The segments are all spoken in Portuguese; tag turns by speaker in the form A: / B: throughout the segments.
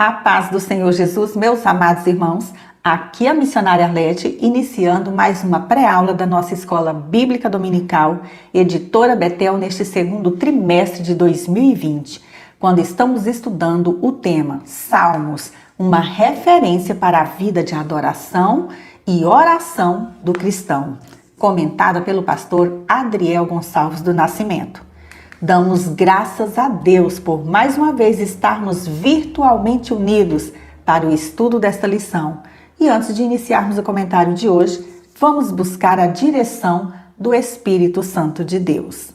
A: A paz do Senhor Jesus, meus amados irmãos, aqui a missionária Arlete, iniciando mais uma pré-aula da nossa Escola Bíblica Dominical, Editora Betel, neste segundo trimestre de 2020, quando estamos estudando o tema Salmos, uma referência para a vida de adoração e oração do cristão, comentada pelo pastor Adriel Gonçalves do Nascimento. Damos graças a Deus por mais uma vez estarmos virtualmente unidos para o estudo desta lição. E antes de iniciarmos o comentário de hoje, vamos buscar a direção do Espírito Santo de Deus.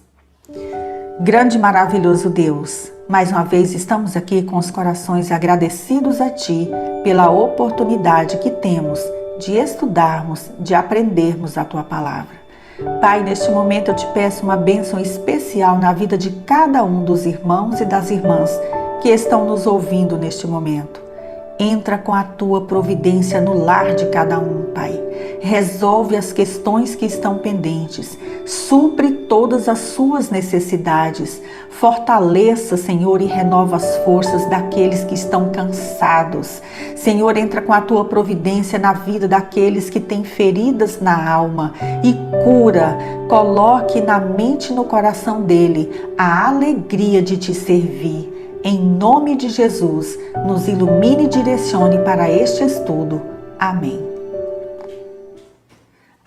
A: Grande e maravilhoso Deus, mais uma vez estamos aqui com os corações agradecidos a Ti pela oportunidade que temos de estudarmos, de aprendermos a Tua Palavra. Pai, neste momento eu te peço uma bênção especial na vida de cada um dos irmãos e das irmãs que estão nos ouvindo neste momento. Entra com a tua providência no lar de cada um, Pai. Resolve as questões que estão pendentes. Supre todas as suas necessidades. Fortaleça, Senhor, e renova as forças daqueles que estão cansados. Senhor, entra com a tua providência na vida daqueles que têm feridas na alma e cura. Coloque na mente e no coração dele a alegria de te servir. Em nome de Jesus, nos ilumine e direcione para este estudo. Amém.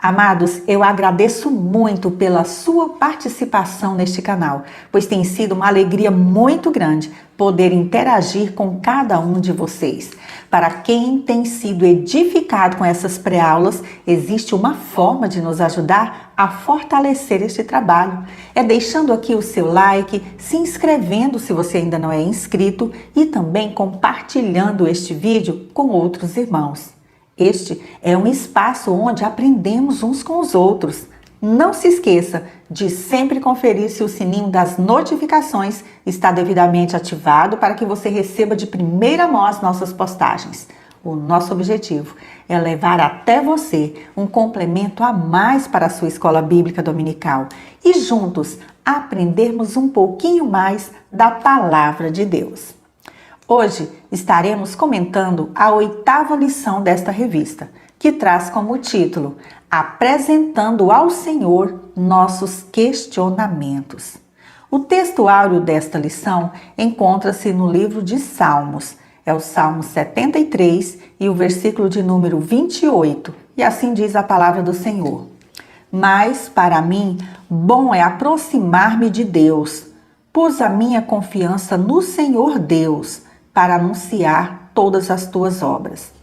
A: Amados, eu agradeço muito pela sua participação neste canal, pois tem sido uma alegria muito grande poder interagir com cada um de vocês. Para quem tem sido edificado com essas pré-aulas, existe uma forma de nos ajudar a fortalecer este trabalho. É deixando aqui o seu like, se inscrevendo se você ainda não é inscrito e também compartilhando este vídeo com outros irmãos. Este é um espaço onde aprendemos uns com os outros. Não se esqueça de sempre conferir se o sininho das notificações está devidamente ativado para que você receba de primeira mão as nossas postagens. O nosso objetivo é levar até você um complemento a mais para a sua escola bíblica dominical e juntos aprendermos um pouquinho mais da palavra de Deus. Hoje estaremos comentando a 8ª lição desta revista, que traz como título Apresentando ao Senhor nossos questionamentos. O texto áureo desta lição encontra-se no livro de Salmos. É o Salmo 73 e o versículo de número 28. E assim diz a palavra do Senhor. Mas, para mim, bom é aproximar-me de Deus. Pus a minha confiança no Senhor Deus, para anunciar todas as tuas obras.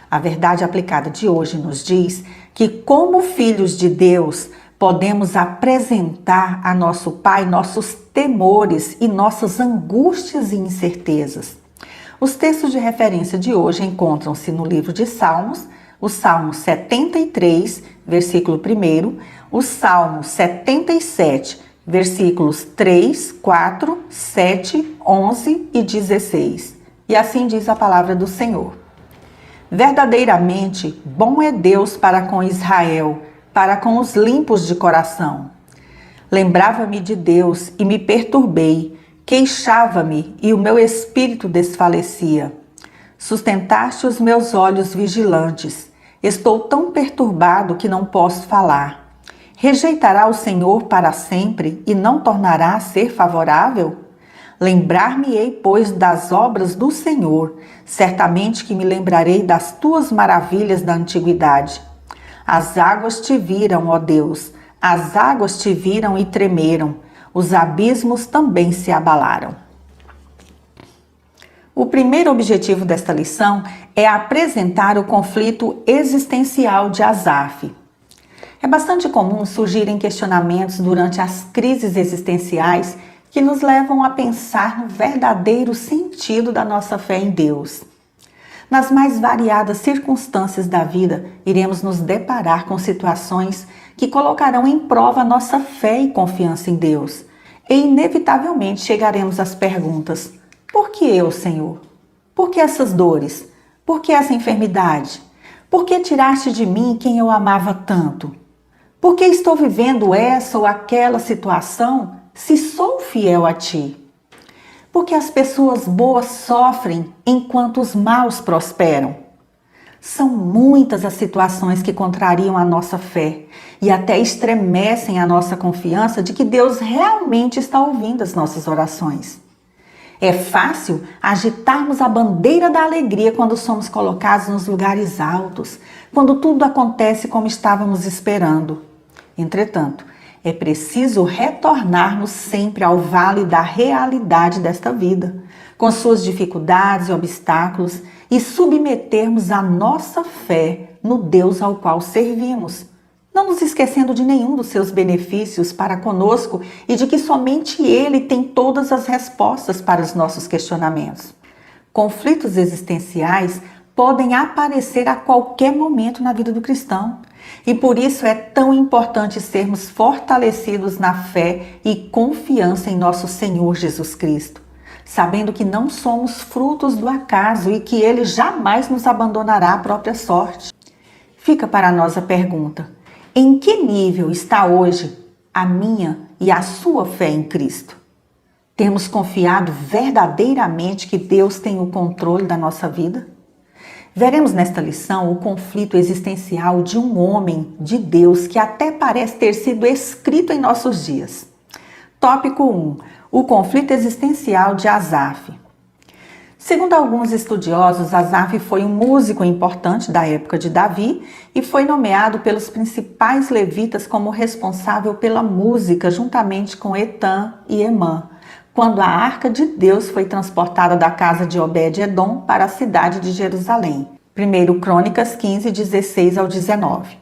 A: A verdade aplicada de hoje nos diz que, como filhos de Deus, podemos apresentar a nosso Pai nossos temores e nossas angústias e incertezas. Os textos de referência de hoje encontram-se no livro de Salmos, o Salmo 73, versículo 1, o Salmo 77, versículos 3, 4, 7, 11 e 16. E assim diz a palavra do Senhor. Verdadeiramente, bom é Deus para com Israel, para com os limpos de coração. Lembrava-me de Deus e me perturbei, queixava-me e o meu espírito desfalecia. Sustentaste os meus olhos vigilantes. Estou tão perturbado que não posso falar. Rejeitará o Senhor para sempre e não tornará a ser favorável? Lembrar-me-ei, pois, das obras do Senhor, certamente que me lembrarei das tuas maravilhas da antiguidade. As águas te viram, ó Deus, as águas te viram e tremeram, os abismos também se abalaram. O primeiro objetivo desta lição é apresentar o conflito existencial de Asaf. É bastante comum surgirem questionamentos durante as crises existenciais que nos levam a pensar no verdadeiro sentido da nossa fé em Deus. Nas mais variadas circunstâncias da vida, iremos nos deparar com situações que colocarão em prova nossa fé e confiança em Deus. E inevitavelmente chegaremos às perguntas: por que eu, Senhor? Por que essas dores? Por que essa enfermidade? Por que tiraste de mim quem eu amava tanto? Por que estou vivendo essa ou aquela situação se sou fiel a Ti? Porque as pessoas boas sofrem enquanto os maus prosperam. São muitas as situações que contrariam a nossa fé e até estremecem a nossa confiança de que Deus realmente está ouvindo as nossas orações. É fácil agitarmos a bandeira da alegria quando somos colocados nos lugares altos, quando tudo acontece como estávamos esperando. Entretanto, é preciso retornarmos sempre ao vale da realidade desta vida, com suas dificuldades e obstáculos, e submetermos a nossa fé no Deus ao qual servimos, não nos esquecendo de nenhum dos seus benefícios para conosco e de que somente Ele tem todas as respostas para os nossos questionamentos. Conflitos existenciais podem aparecer a qualquer momento na vida do cristão. E por isso é tão importante sermos fortalecidos na fé e confiança em nosso Senhor Jesus Cristo, sabendo que não somos frutos do acaso e que Ele jamais nos abandonará à própria sorte. Fica para nós a pergunta: em que nível está hoje a minha e a sua fé em Cristo? Temos confiado verdadeiramente que Deus tem o controle da nossa vida? Veremos nesta lição o conflito existencial de um homem de Deus que até parece ter sido escrito em nossos dias. Tópico 1. O conflito existencial de Asaf. Segundo alguns estudiosos, Asaf foi um músico importante da época de Davi e foi nomeado pelos principais levitas como responsável pela música juntamente com Etã e Emã, quando a arca de Deus foi transportada da casa de Obed-Edom para a cidade de Jerusalém. 1 Crônicas 15, 16 ao 19.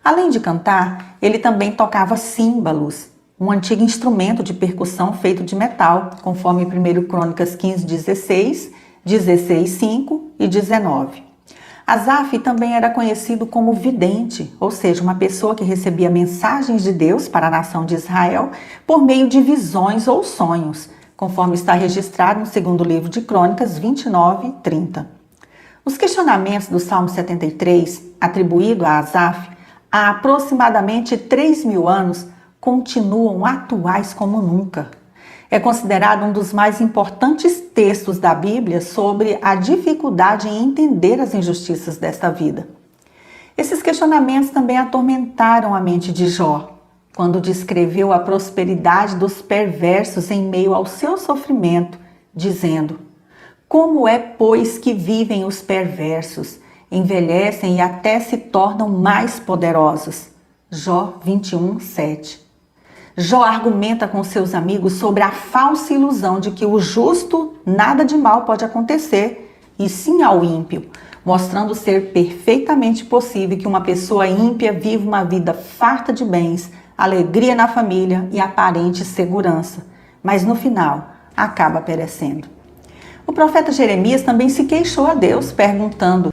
A: Além de cantar, ele também tocava símbalos, um antigo instrumento de percussão feito de metal, conforme 1 Crônicas 15, 16, 16, 5 e 19. Asaf também era conhecido como vidente, ou seja, uma pessoa que recebia mensagens de Deus para a nação de Israel por meio de visões ou sonhos, conforme está registrado no segundo livro de Crônicas 29 e 30. Os questionamentos do Salmo 73, atribuído a Asaf, há aproximadamente 3.000 anos, continuam atuais como nunca. É considerado um dos mais importantes textos da Bíblia sobre a dificuldade em entender as injustiças desta vida. Esses questionamentos também atormentaram a mente de Jó, quando descreveu a prosperidade dos perversos em meio ao seu sofrimento, dizendo: como é, pois, que vivem os perversos, envelhecem e até se tornam mais poderosos? Jó 21, 7. Jó argumenta com seus amigos sobre a falsa ilusão de que o justo nada de mal pode acontecer, e sim ao ímpio, mostrando ser perfeitamente possível que uma pessoa ímpia viva uma vida farta de bens, alegria na família e aparente segurança, mas no final acaba perecendo. O profeta Jeremias também se queixou a Deus, perguntando: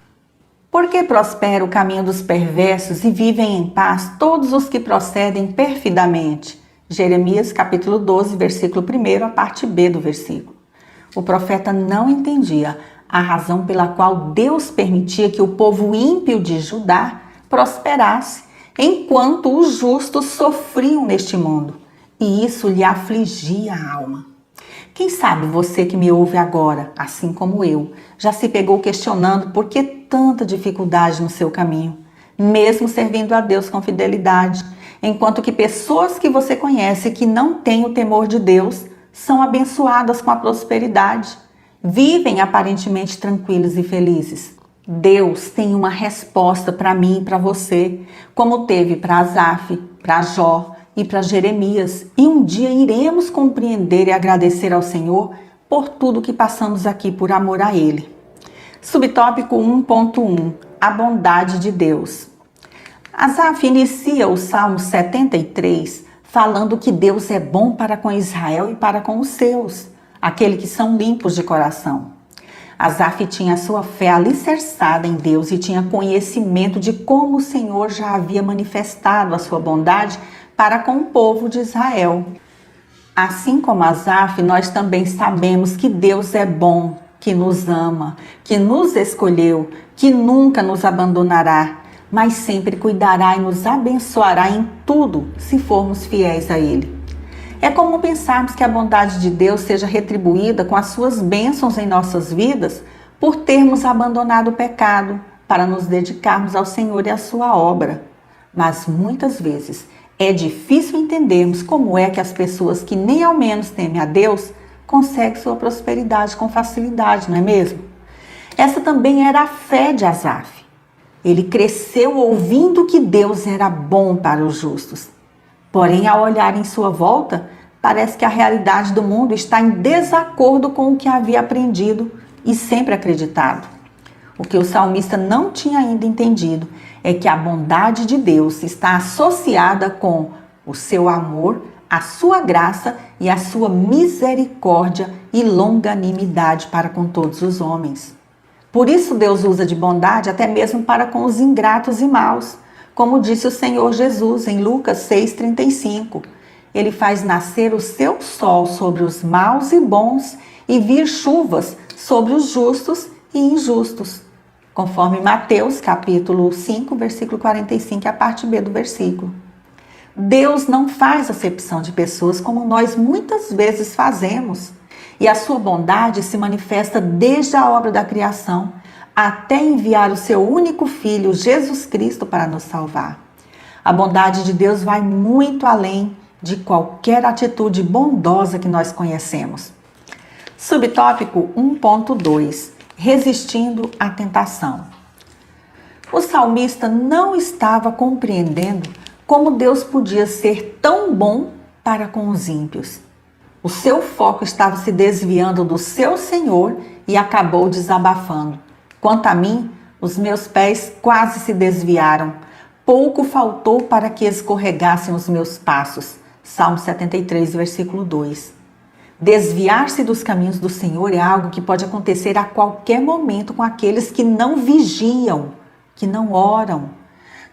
A: por que prospera o caminho dos perversos e vivem em paz todos os que procedem perfidamente? Jeremias capítulo 12, versículo 1, a parte B do versículo. O profeta não entendia a razão pela qual Deus permitia que o povo ímpio de Judá prosperasse, enquanto os justos sofriam neste mundo, e isso lhe afligia a alma. Quem sabe você que me ouve agora, assim como eu, já se pegou questionando por que tanta dificuldade no seu caminho, mesmo servindo a Deus com fidelidade, enquanto que pessoas que você conhece que não têm o temor de Deus são abençoadas com a prosperidade, vivem aparentemente tranquilos e felizes. Deus tem uma resposta para mim e para você, como teve para Asaf, para Jó e para Jeremias, e um dia iremos compreender e agradecer ao Senhor por tudo que passamos aqui por amor a Ele. Subtópico 1.1 A bondade de Deus. Asaf inicia o Salmo 73 falando que Deus é bom para com Israel e para com os seus, aqueles que são limpos de coração. Asaf tinha a sua fé alicerçada em Deus e tinha conhecimento de como o Senhor já havia manifestado a sua bondade para com o povo de Israel. Assim como Asaf, nós também sabemos que Deus é bom, que nos ama, que nos escolheu, que nunca nos abandonará, mas sempre cuidará e nos abençoará em tudo se formos fiéis a Ele. É comum pensarmos que a bondade de Deus seja retribuída com as suas bênçãos em nossas vidas por termos abandonado o pecado para nos dedicarmos ao Senhor e à sua obra. Mas muitas vezes é difícil entendermos como é que as pessoas que nem ao menos temem a Deus conseguem sua prosperidade com facilidade, não é mesmo? Essa também era a fé de Asaf. Ele cresceu ouvindo que Deus era bom para os justos. Porém, ao olhar em sua volta, parece que a realidade do mundo está em desacordo com o que havia aprendido e sempre acreditado. O que o salmista não tinha ainda entendido é que a bondade de Deus está associada com o seu amor, a sua graça e a sua misericórdia e longanimidade para com todos os homens. Por isso Deus usa de bondade até mesmo para com os ingratos e maus, como disse o Senhor Jesus em Lucas 6,35. Ele faz nascer o seu sol sobre os maus e bons e vir chuvas sobre os justos e injustos, conforme Mateus capítulo 5, versículo 45, a parte B do versículo. Deus não faz acepção de pessoas como nós muitas vezes fazemos, e a sua bondade se manifesta desde a obra da criação, até enviar o seu único Filho, Jesus Cristo, para nos salvar. A bondade de Deus vai muito além de qualquer atitude bondosa que nós conhecemos. Subtópico 1.2. Resistindo à tentação. O salmista não estava compreendendo como Deus podia ser tão bom para com os ímpios. O seu foco estava se desviando do seu Senhor e acabou desabafando. Quanto a mim, os meus pés quase se desviaram. Pouco faltou para que escorregassem os meus passos. Salmo 73, versículo 2. Desviar-se dos caminhos do Senhor é algo que pode acontecer a qualquer momento com aqueles que não vigiam, que não oram.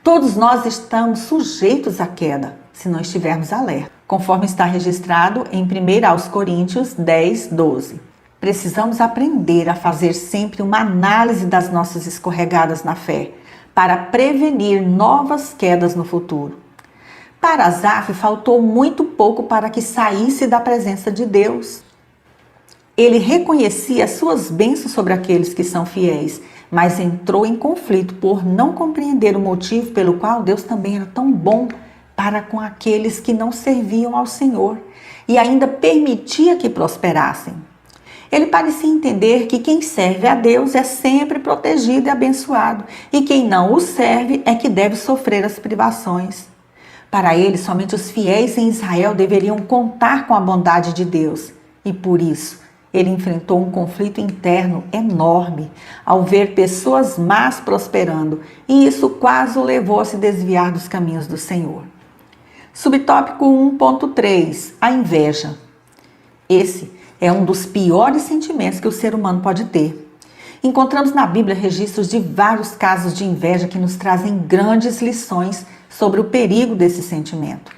A: Todos nós estamos sujeitos à queda, se não estivermos alerta, conforme está registrado em 1 Coríntios 10, 12. Precisamos aprender a fazer sempre uma análise das nossas escorregadas na fé, para prevenir novas quedas no futuro. Para Asaf, faltou muito pouco para que saísse da presença de Deus. Ele reconhecia as suas bênçãos sobre aqueles que são fiéis, mas entrou em conflito por não compreender o motivo pelo qual Deus também era tão bom para com aqueles que não serviam ao Senhor e ainda permitia que prosperassem. Ele parecia entender que quem serve a Deus é sempre protegido e abençoado, e quem não o serve é que deve sofrer as privações. Para ele, somente os fiéis em Israel deveriam contar com a bondade de Deus, e por isso ele enfrentou um conflito interno enorme ao ver pessoas más prosperando, e isso quase o levou a se desviar dos caminhos do Senhor. Subtópico 1.3. A inveja. Esse é um dos piores sentimentos que o ser humano pode ter. Encontramos na Bíblia registros de vários casos de inveja que nos trazem grandes lições sobre o perigo desse sentimento.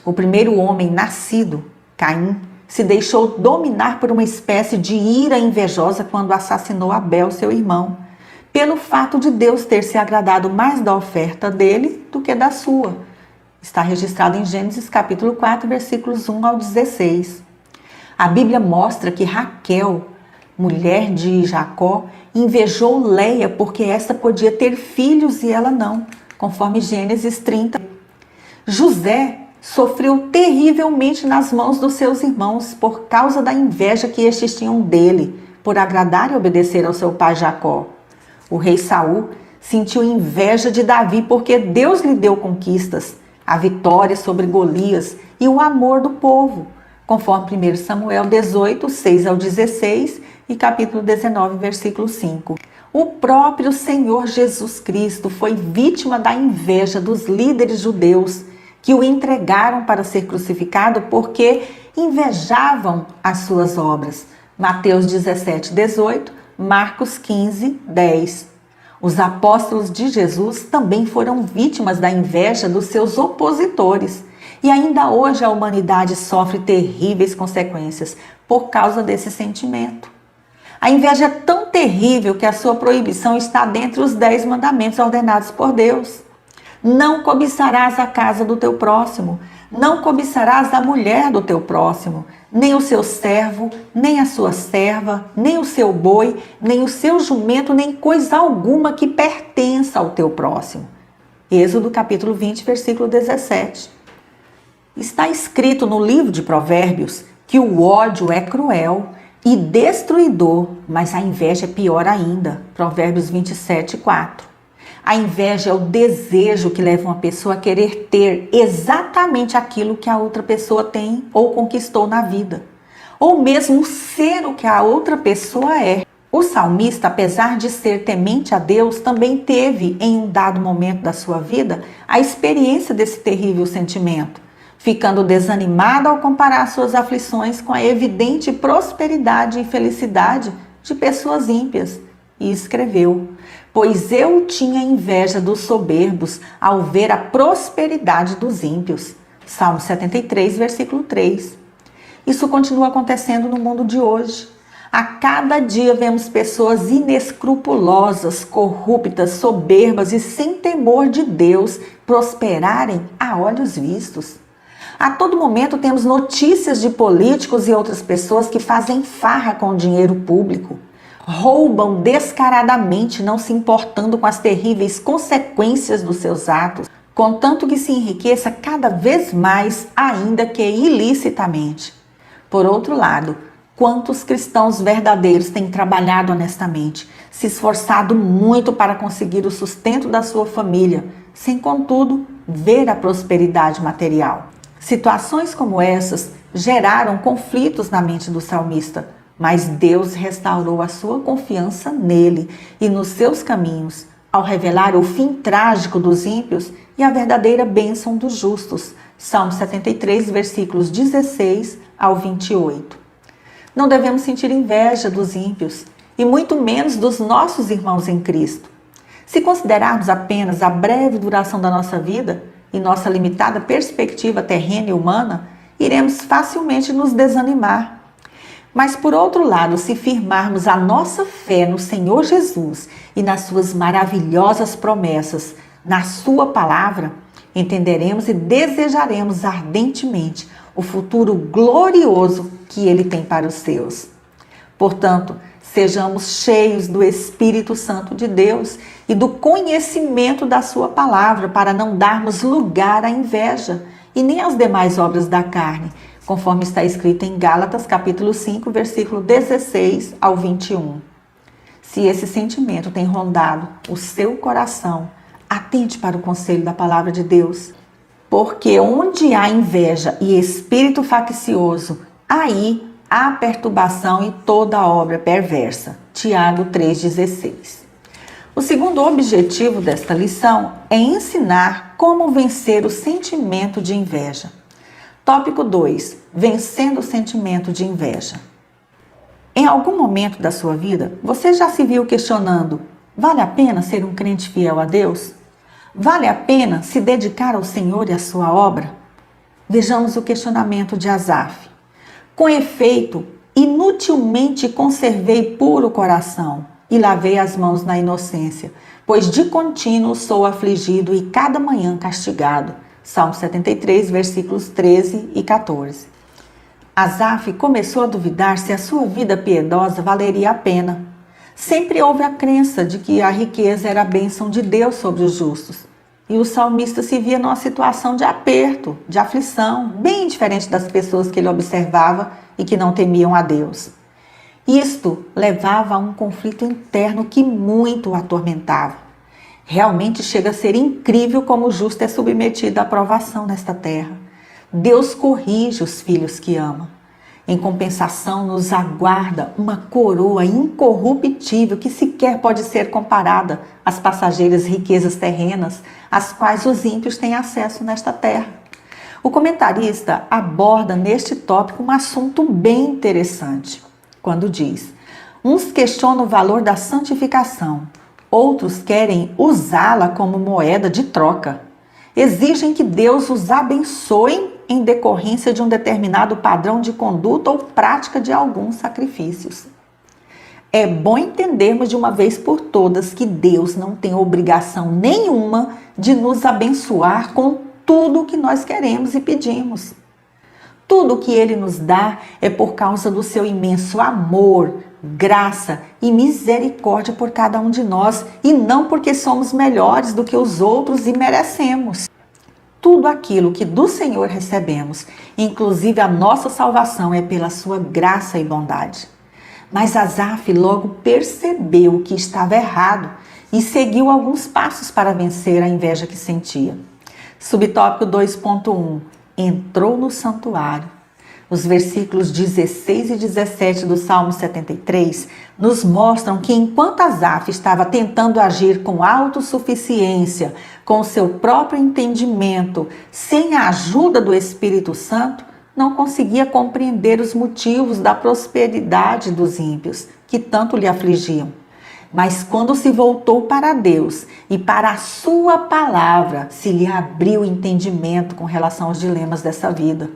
A: O primeiro homem nascido, Caim, se deixou dominar por uma espécie de ira invejosa quando assassinou Abel, seu irmão, pelo fato de Deus ter se agradado mais da oferta dele do que da sua. Está registrado em Gênesis capítulo 4, versículos 1 ao 16. A Bíblia mostra que Raquel, mulher de Jacó, invejou Leia porque esta podia ter filhos e ela não, conforme Gênesis 30. José sofreu terrivelmente nas mãos dos seus irmãos por causa da inveja que estes tinham dele, por agradar e obedecer ao seu pai Jacó. O rei Saul sentiu inveja de Davi porque Deus lhe deu conquistas, a vitória sobre Golias e o amor do povo, conforme 1 Samuel 18, 6 ao 16 e capítulo 19, versículo 5. O próprio Senhor Jesus Cristo foi vítima da inveja dos líderes judeus que o entregaram para ser crucificado porque invejavam as suas obras. Mateus 17, 18, Marcos 15, 10. Os apóstolos de Jesus também foram vítimas da inveja dos seus opositores. E ainda hoje a humanidade sofre terríveis consequências por causa desse sentimento. A inveja é tão terrível que a sua proibição está dentre os 10 mandamentos ordenados por Deus. Não cobiçarás a casa do teu próximo, Não cobiçarás a mulher do teu próximo, nem o seu servo, nem a sua serva, nem o seu boi, nem o seu jumento, nem coisa alguma que pertença ao teu próximo. Êxodo capítulo 20, versículo 17. Está escrito no livro de Provérbios que o ódio é cruel e destruidor, mas a inveja é pior ainda. Provérbios 27, 4. A inveja é o desejo que leva uma pessoa a querer ter exatamente aquilo que a outra pessoa tem ou conquistou na vida, ou mesmo ser o que a outra pessoa é. O salmista, apesar de ser temente a Deus, também teve, em um dado momento da sua vida, a experiência desse terrível sentimento, ficando desanimado ao comparar suas aflições com a evidente prosperidade e felicidade de pessoas ímpias, e escreveu: pois eu tinha inveja dos soberbos ao ver a prosperidade dos ímpios. Salmo 73, versículo 3. Isso continua acontecendo no mundo de hoje. A cada dia vemos pessoas inescrupulosas, corruptas, soberbas e sem temor de Deus prosperarem a olhos vistos. A todo momento temos notícias de políticos e outras pessoas que fazem farra com o dinheiro público. Roubam descaradamente, não se importando com as terríveis consequências dos seus atos, contanto que se enriqueça cada vez mais, ainda que ilicitamente. Por outro lado, quantos cristãos verdadeiros têm trabalhado honestamente, se esforçado muito para conseguir o sustento da sua família, sem, contudo, ver a prosperidade material? Situações como essas geraram conflitos na mente do salmista, mas Deus restaurou a sua confiança nele e nos seus caminhos, ao revelar o fim trágico dos ímpios e a verdadeira bênção dos justos. Salmo 73, versículos 16 ao 28. Não devemos sentir inveja dos ímpios e muito menos dos nossos irmãos em Cristo. Se considerarmos apenas a breve duração da nossa vida e nossa limitada perspectiva terrena e humana, iremos facilmente nos desanimar. Mas, por outro lado, se firmarmos a nossa fé no Senhor Jesus e nas suas maravilhosas promessas, na sua palavra, entenderemos e desejaremos ardentemente o futuro glorioso que Ele tem para os seus. Portanto, sejamos cheios do Espírito Santo de Deus e do conhecimento da sua palavra para não darmos lugar à inveja e nem às demais obras da carne, conforme está escrito em Gálatas, capítulo 5, versículo 16 ao 21. Se esse sentimento tem rondado o seu coração, atente para o conselho da palavra de Deus, porque onde há inveja e espírito faccioso, aí há perturbação e toda obra perversa. Tiago 3,16. O segundo objetivo desta lição é ensinar como vencer o sentimento de inveja. Tópico 2. Vencendo o sentimento de inveja. Em algum momento da sua vida, você já se viu questionando: vale a pena ser um crente fiel a Deus? Vale a pena se dedicar ao Senhor e à sua obra? Vejamos o questionamento de Asaf. Com efeito, inutilmente conservei puro o coração e lavei as mãos na inocência, pois de contínuo sou afligido e cada manhã castigado. Salmo 73, versículos 13 e 14. Asaf começou a duvidar se a sua vida piedosa valeria a pena. Sempre houve a crença de que a riqueza era a bênção de Deus sobre os justos. E o salmista se via numa situação de aperto, de aflição, bem diferente das pessoas que ele observava e que não temiam a Deus. Isto levava a um conflito interno que muito o atormentava. Realmente chega a ser incrível como o justo é submetido à provação nesta terra. Deus corrige os filhos que ama. Em compensação, nos aguarda uma coroa incorruptível que sequer pode ser comparada às passageiras riquezas terrenas, às quais os ímpios têm acesso nesta terra. O comentarista aborda neste tópico um assunto bem interessante, quando diz: uns questionam o valor da santificação, outros querem usá-la como moeda de troca. Exigem que Deus os abençoe em decorrência de um determinado padrão de conduta ou prática de alguns sacrifícios. É bom entendermos de uma vez por todas que Deus não tem obrigação nenhuma de nos abençoar com tudo o que nós queremos e pedimos. Tudo o que Ele nos dá é por causa do seu imenso amor, graça e misericórdia por cada um de nós, e não porque somos melhores do que os outros e merecemos. Tudo aquilo que do Senhor recebemos, inclusive a nossa salvação, é pela sua graça e bondade. Mas Asaf logo percebeu que estava errado e seguiu alguns passos para vencer a inveja que sentia. Subtópico 2.1. Entrou no santuário. Os versículos 16 e 17 do Salmo 73 nos mostram que enquanto Asaf estava tentando agir com autossuficiência, com seu próprio entendimento, sem a ajuda do Espírito Santo, não conseguia compreender os motivos da prosperidade dos ímpios, que tanto lhe afligiam. Mas quando se voltou para Deus e para a sua palavra, se lhe abriu o entendimento com relação aos dilemas dessa vida.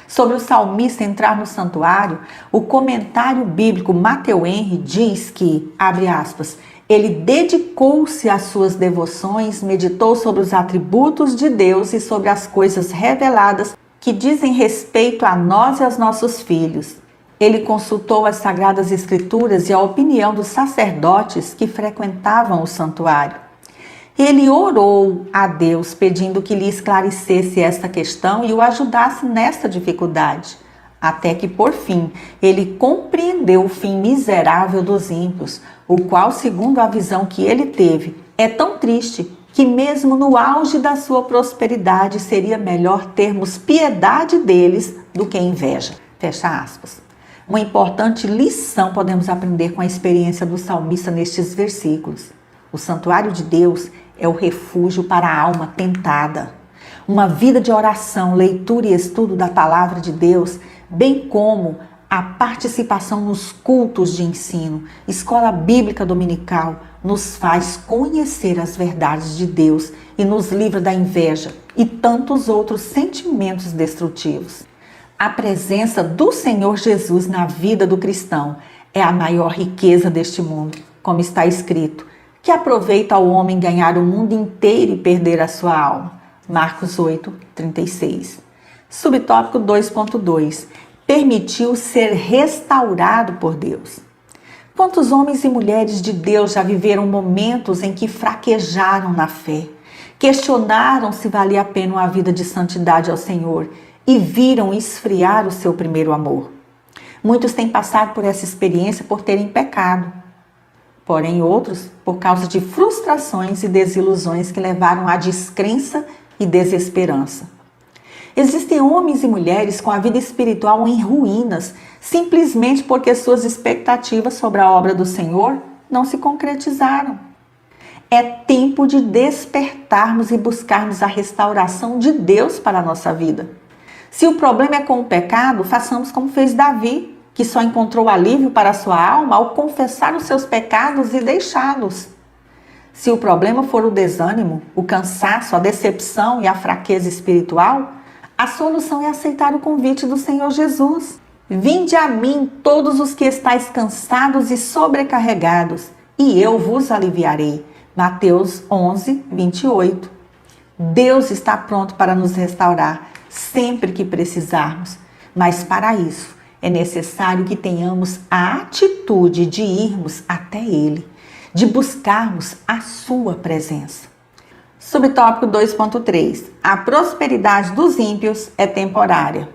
A: Sobre o salmista entrar no santuário, o comentário bíblico Matthew Henry diz que, abre aspas, ele dedicou-se às suas devoções, meditou sobre os atributos de Deus e sobre as coisas reveladas que dizem respeito a nós e aos nossos filhos. Ele consultou as Sagradas Escrituras e a opinião dos sacerdotes que frequentavam o santuário. Ele orou a Deus pedindo que lhe esclarecesse esta questão e o ajudasse nesta dificuldade, até que, por fim, ele compreendeu o fim miserável dos ímpios, o qual, segundo a visão que ele teve, é tão triste que mesmo no auge da sua prosperidade seria melhor termos piedade deles do que inveja. Fecha aspas. Uma importante lição podemos aprender com a experiência do salmista nestes versículos. O santuário de Deus é o refúgio para a alma tentada. Uma vida de oração, leitura e estudo da palavra de Deus, bem como a participação nos cultos de ensino, escola bíblica dominical, nos faz conhecer as verdades de Deus e nos livra da inveja e tantos outros sentimentos destrutivos. A presença do Senhor Jesus na vida do cristão é a maior riqueza deste mundo, como está escrito, que aproveita ao homem ganhar o mundo inteiro e perder a sua alma. Marcos 8:36. Subtópico 2.2. Permitiu ser restaurado por Deus. Quantos homens e mulheres de Deus já viveram momentos em que fraquejaram na fé, questionaram se valia a pena uma vida de santidade ao Senhor e viram esfriar o seu primeiro amor? Muitos têm passado por essa experiência por terem pecado, porém outros por causa de frustrações e desilusões que levaram à descrença e desesperança. Existem homens e mulheres com a vida espiritual em ruínas, simplesmente porque suas expectativas sobre a obra do Senhor não se concretizaram. É tempo de despertarmos e buscarmos a restauração de Deus para a nossa vida. Se o problema é com o pecado, façamos como fez Davi, que só encontrou alívio para a sua alma ao confessar os seus pecados e deixá-los. Se o problema for o desânimo, o cansaço, a decepção e a fraqueza espiritual, a solução é aceitar o convite do Senhor Jesus. Vinde a mim todos os que estáis cansados e sobrecarregados, e eu vos aliviarei. Mateus 11:28. Deus está pronto para nos restaurar sempre que precisarmos, mas para isso é necessário que tenhamos a atitude de irmos até Ele, de buscarmos a sua presença. Subtópico 2.3. A prosperidade dos ímpios é temporária.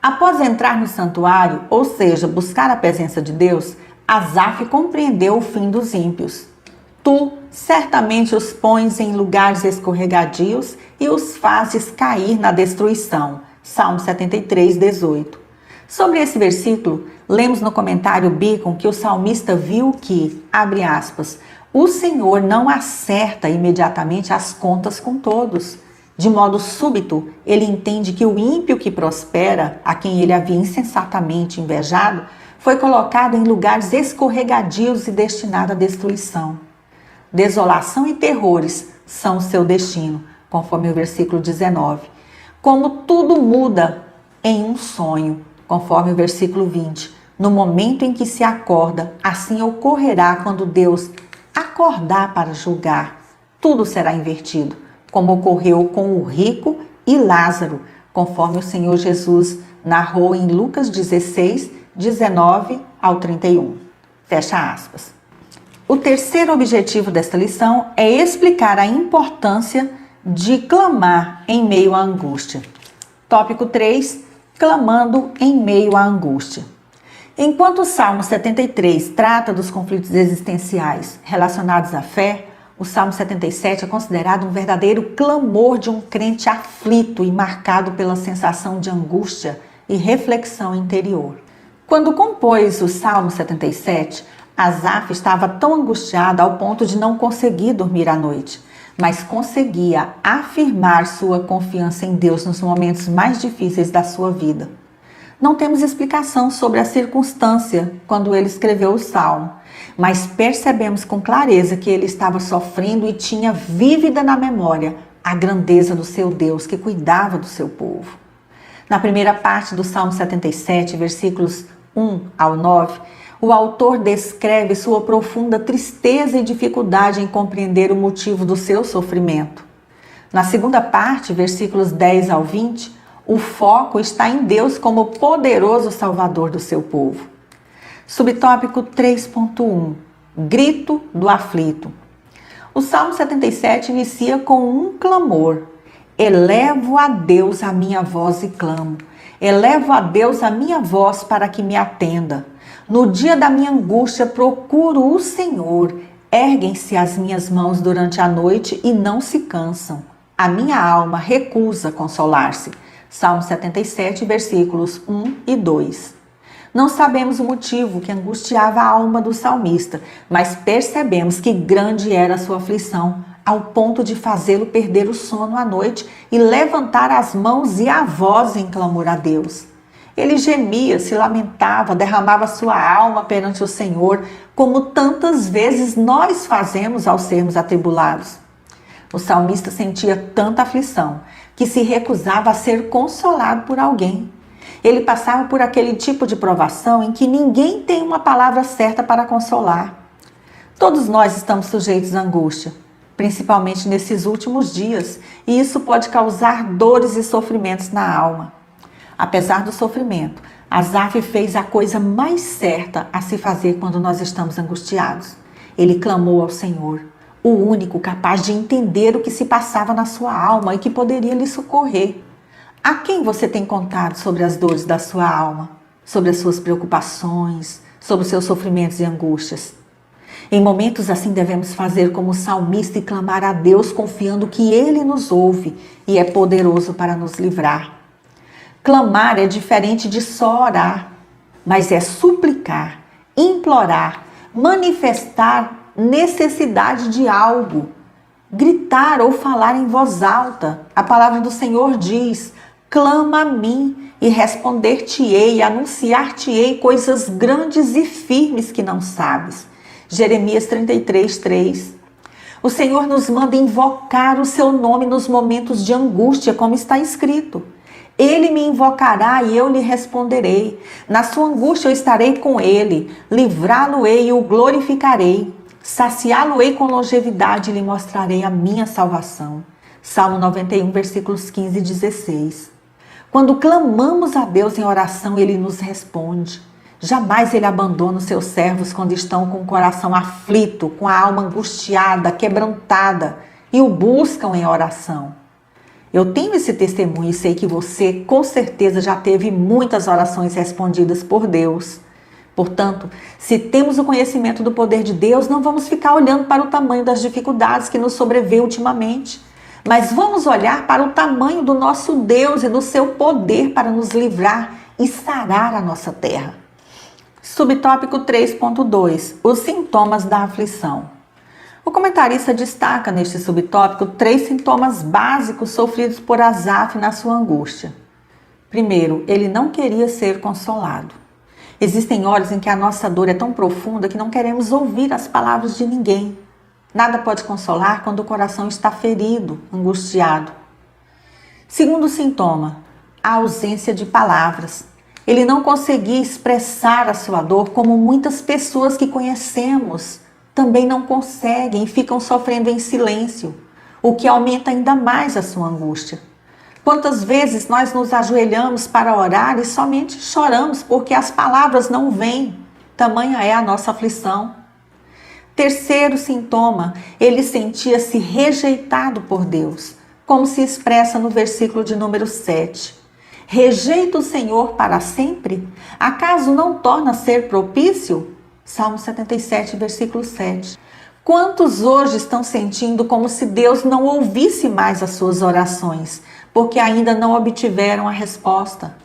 A: Após entrar no santuário, ou seja, buscar a presença de Deus, Asaf compreendeu o fim dos ímpios. Tu certamente os pões em lugares escorregadios e os fazes cair na destruição. Salmo 73:18. Sobre esse versículo, lemos no comentário Beacon que o salmista viu que, abre aspas, o Senhor não acerta imediatamente as contas com todos. De modo súbito, ele entende que o ímpio que prospera, a quem ele havia insensatamente invejado, foi colocado em lugares escorregadios e destinado à destruição. Desolação e terrores são o seu destino, conforme o versículo 19. Como tudo muda em um sonho, conforme o versículo 20. No momento em que se acorda, assim ocorrerá quando Deus acordar para julgar. Tudo será invertido, como ocorreu com o rico e Lázaro, conforme o Senhor Jesus narrou em Lucas 16, 19 ao 31. Fecha aspas. O terceiro objetivo desta lição é explicar a importância de clamar em meio à angústia. Tópico 3, clamando em meio à angústia. Enquanto o Salmo 73 trata dos conflitos existenciais relacionados à fé, o Salmo 77 é considerado um verdadeiro clamor de um crente aflito e marcado pela sensação de angústia e reflexão interior. Quando compôs o Salmo 77, Asaf estava tão angustiado ao ponto de não conseguir dormir à noite, mas conseguia afirmar sua confiança em Deus nos momentos mais difíceis da sua vida. Não temos explicação sobre a circunstância quando ele escreveu o Salmo, mas percebemos com clareza que ele estava sofrendo e tinha vívida na memória a grandeza do seu Deus que cuidava do seu povo. Na primeira parte do Salmo 77, versículos 1 ao 9, o autor descreve sua profunda tristeza e dificuldade em compreender o motivo do seu sofrimento. Na segunda parte, versículos 10 ao 20, o foco está em Deus como poderoso Salvador do seu povo. Subtópico 3.1, Grito do aflito. O Salmo 77 inicia com um clamor. Elevo a Deus a minha voz e clamo. Elevo a Deus a minha voz para que me atenda. No dia da minha angústia procuro o Senhor. Erguem-se as minhas mãos durante a noite e não se cansam. A minha alma recusa consolar-se. Salmo 77, versículos 1 e 2. Não sabemos o motivo que angustiava a alma do salmista, mas percebemos que grande era a sua aflição, ao ponto de fazê-lo perder o sono à noite e levantar as mãos e a voz em clamor a Deus. Ele gemia, se lamentava, derramava sua alma perante o Senhor, como tantas vezes nós fazemos ao sermos atribulados. O salmista sentia tanta aflição que se recusava a ser consolado por alguém. Ele passava por aquele tipo de provação em que ninguém tem uma palavra certa para consolar. Todos nós estamos sujeitos à angústia, principalmente nesses últimos dias, e isso pode causar dores e sofrimentos na alma. Apesar do sofrimento, Asaf fez a coisa mais certa a se fazer quando nós estamos angustiados. Ele clamou ao Senhor, o único capaz de entender o que se passava na sua alma e que poderia lhe socorrer. A quem você tem contado sobre as dores da sua alma, sobre as suas preocupações, sobre os seus sofrimentos e angústias? Em momentos assim devemos fazer como o salmista e clamar a Deus confiando que Ele nos ouve e é poderoso para nos livrar. Clamar é diferente de só orar, mas é suplicar, implorar, manifestar necessidade de algo, gritar ou falar em voz alta. A palavra do Senhor diz: clama a mim e responder-te-ei, anunciar-te-ei coisas grandes e firmes que não sabes. Jeremias 33, 3. O Senhor nos manda invocar o seu nome nos momentos de angústia, como está escrito. Ele me invocará e eu lhe responderei. Na sua angústia eu estarei com ele, livrá-lo-ei e o glorificarei. Saciá-lo-ei com longevidade e lhe mostrarei a minha salvação. Salmo 91, versículos 15 e 16. Quando clamamos a Deus em oração, Ele nos responde. Jamais Ele abandona os seus servos quando estão com o coração aflito, com a alma angustiada, quebrantada, e o buscam em oração. Eu tenho esse testemunho e sei que você, com certeza, já teve muitas orações respondidas por Deus. Portanto, se temos o conhecimento do poder de Deus, não vamos ficar olhando para o tamanho das dificuldades que nos sobrevêm ultimamente, mas vamos olhar para o tamanho do nosso Deus e do seu poder para nos livrar e sarar a nossa terra. Subtópico 3.2, os sintomas da aflição. O comentarista destaca neste subtópico 3 sintomas básicos sofridos por Asaf na sua angústia. Primeiro, ele não queria ser consolado. Existem horas em que a nossa dor é tão profunda que não queremos ouvir as palavras de ninguém. Nada pode consolar quando o coração está ferido, angustiado. Segundo sintoma, a ausência de palavras. Ele não conseguia expressar a sua dor como muitas pessoas que conhecemos também não conseguem e ficam sofrendo em silêncio. o que aumenta ainda mais a sua angústia. Quantas vezes nós nos ajoelhamos para orar e somente choramos porque as palavras não vêm, tamanha é a nossa aflição. Terceiro sintoma, ele sentia-se rejeitado por Deus, como se expressa no versículo de número 7. Rejeita o Senhor para sempre? Acaso não torna a ser propício? Salmo 77, versículo 7. Quantos hoje estão sentindo como se Deus não ouvisse mais as suas orações, porque ainda não obtiveram a resposta?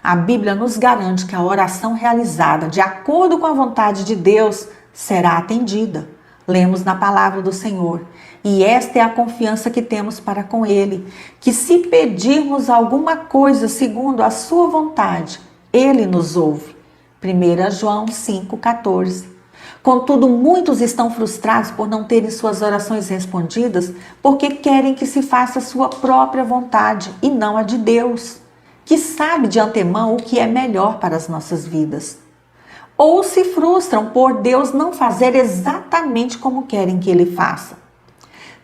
A: A Bíblia nos garante que a oração realizada de acordo com a vontade de Deus será atendida. Lemos na palavra do Senhor. E esta é a confiança que temos para com Ele, que se pedirmos alguma coisa segundo a sua vontade, Ele nos ouve. 1 João 5,14. Contudo, muitos estão frustrados por não terem suas orações respondidas, porque querem que se faça a sua própria vontade e não a de Deus, que sabe de antemão o que é melhor para as nossas vidas. Ou se frustram por Deus não fazer exatamente como querem que Ele faça.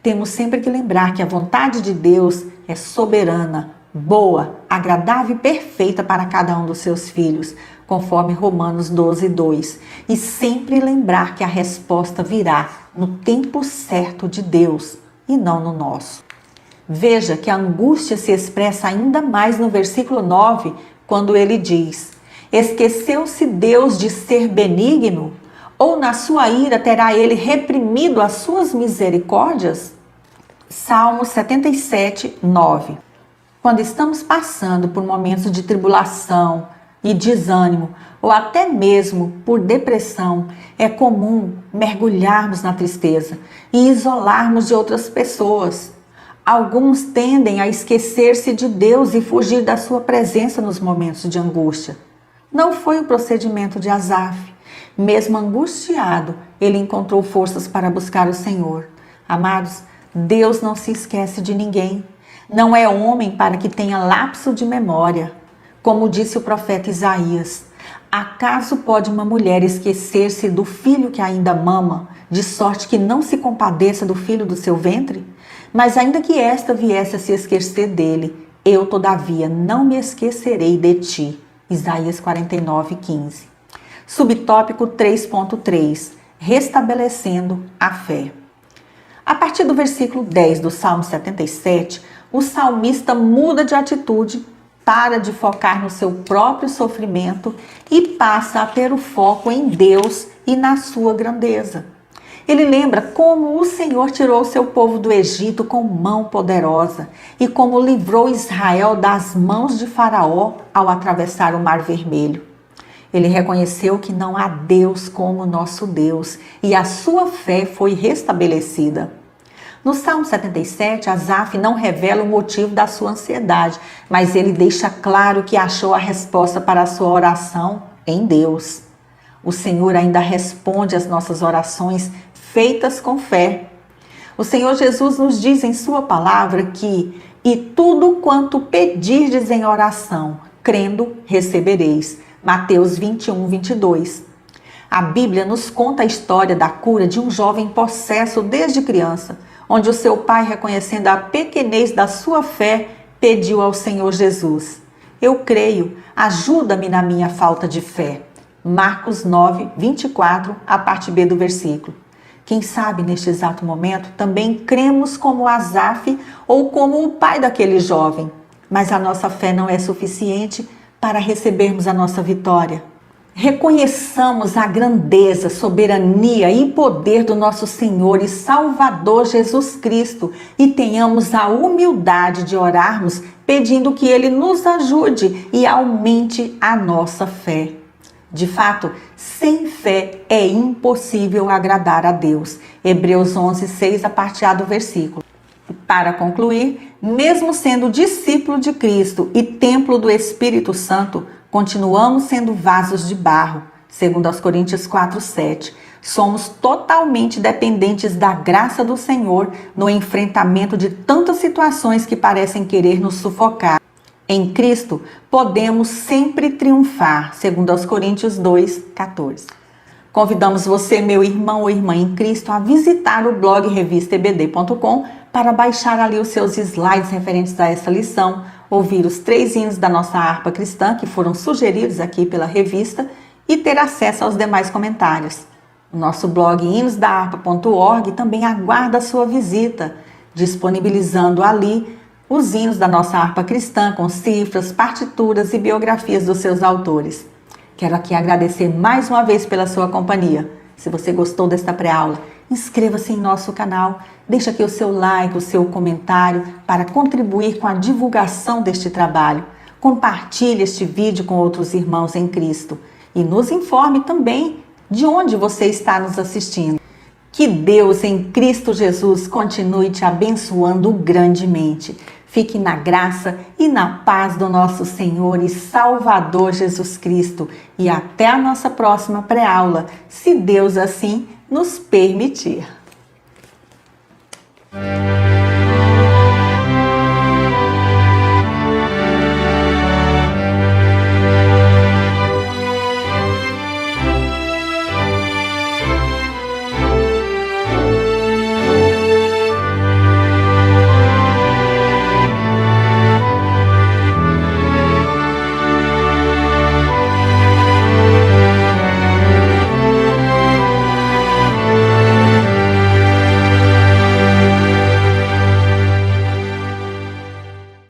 A: Temos sempre que lembrar que a vontade de Deus é soberana, boa, agradável e perfeita para cada um dos seus filhos, conforme Romanos 12:2. E sempre lembrar que a resposta virá no tempo certo de Deus e não no nosso. Veja que a angústia se expressa ainda mais no versículo 9, quando ele diz: esqueceu-se Deus de ser benigno? Ou na sua ira terá ele reprimido as suas misericórdias? Salmo 77, 9. Quando estamos passando por momentos de tribulação e desânimo, ou até mesmo por depressão, é comum mergulharmos na tristeza e isolarmos de outras pessoas. Alguns tendem a esquecer-se de Deus e fugir da sua presença nos momentos de angústia. Não foi o procedimento de Asaf. Mesmo angustiado, ele encontrou forças para buscar o Senhor. Amados, Deus não se esquece de ninguém. Não é homem para que tenha lapso de memória. Como disse o profeta Isaías, acaso pode uma mulher esquecer-se do filho que ainda mama, de sorte que não se compadeça do filho do seu ventre? Mas ainda que esta viesse a se esquecer dele, eu todavia não me esquecerei de ti. Isaías 49:15. Subtópico 3.3. Restabelecendo a fé. A partir do versículo 10 do Salmo 77, o salmista muda de atitude, para de focar no seu próprio sofrimento e passa a ter o foco em Deus e na sua grandeza. Ele lembra como o Senhor tirou seu povo do Egito com mão poderosa e como livrou Israel das mãos de Faraó ao atravessar o Mar Vermelho. Ele reconheceu que não há Deus como nosso Deus e a sua fé foi restabelecida. No Salmo 77, Asaf não revela o motivo da sua ansiedade, mas ele deixa claro que achou a resposta para a sua oração em Deus. O Senhor ainda responde às nossas orações feitas com fé. O Senhor Jesus nos diz em sua palavra que e tudo quanto pedirdes em oração, crendo, recebereis. Mateus 21:22. A Bíblia nos conta a história da cura de um jovem possesso desde criança, onde o seu pai, reconhecendo a pequenez da sua fé, pediu ao Senhor Jesus: eu creio, ajuda-me na minha falta de fé. Marcos 9:24, a parte B do versículo. Quem sabe, neste exato momento, também cremos como Asaf ou como o pai daquele jovem, mas a nossa fé não é suficiente para recebermos a nossa vitória. Reconheçamos a grandeza, soberania e poder do nosso Senhor e Salvador Jesus Cristo e tenhamos a humildade de orarmos pedindo que Ele nos ajude e aumente a nossa fé. De fato, sem fé é impossível agradar a Deus. Hebreus 11:6, a parte A do versículo. Para concluir, mesmo sendo discípulo de Cristo e templo do Espírito Santo, continuamos sendo vasos de barro, segundo aos Coríntios 4:7. Somos totalmente dependentes da graça do Senhor no enfrentamento de tantas situações que parecem querer nos sufocar. Em Cristo, podemos sempre triunfar, segundo aos Coríntios 2:14. Convidamos você, meu irmão ou irmã em Cristo, a visitar o blog revistebd.com para baixar ali os seus slides referentes a essa lição, ouvir os 3 hinos da nossa harpa cristã que foram sugeridos aqui pela revista e ter acesso aos demais comentários. O nosso blog hinosdaharpa.org também aguarda a sua visita, disponibilizando ali os hinos da nossa harpa cristã com cifras, partituras e biografias dos seus autores. Quero aqui agradecer mais uma vez pela sua companhia. Se você gostou desta pré-aula, inscreva-se em nosso canal, deixe aqui o seu like, o seu comentário para contribuir com a divulgação deste trabalho. Compartilhe este vídeo com outros irmãos em Cristo e nos informe também de onde você está nos assistindo. Que Deus em Cristo Jesus continue te abençoando grandemente. Fique na graça e na paz do nosso Senhor e Salvador Jesus Cristo. E até a nossa próxima pré-aula, se Deus assim nos permitir.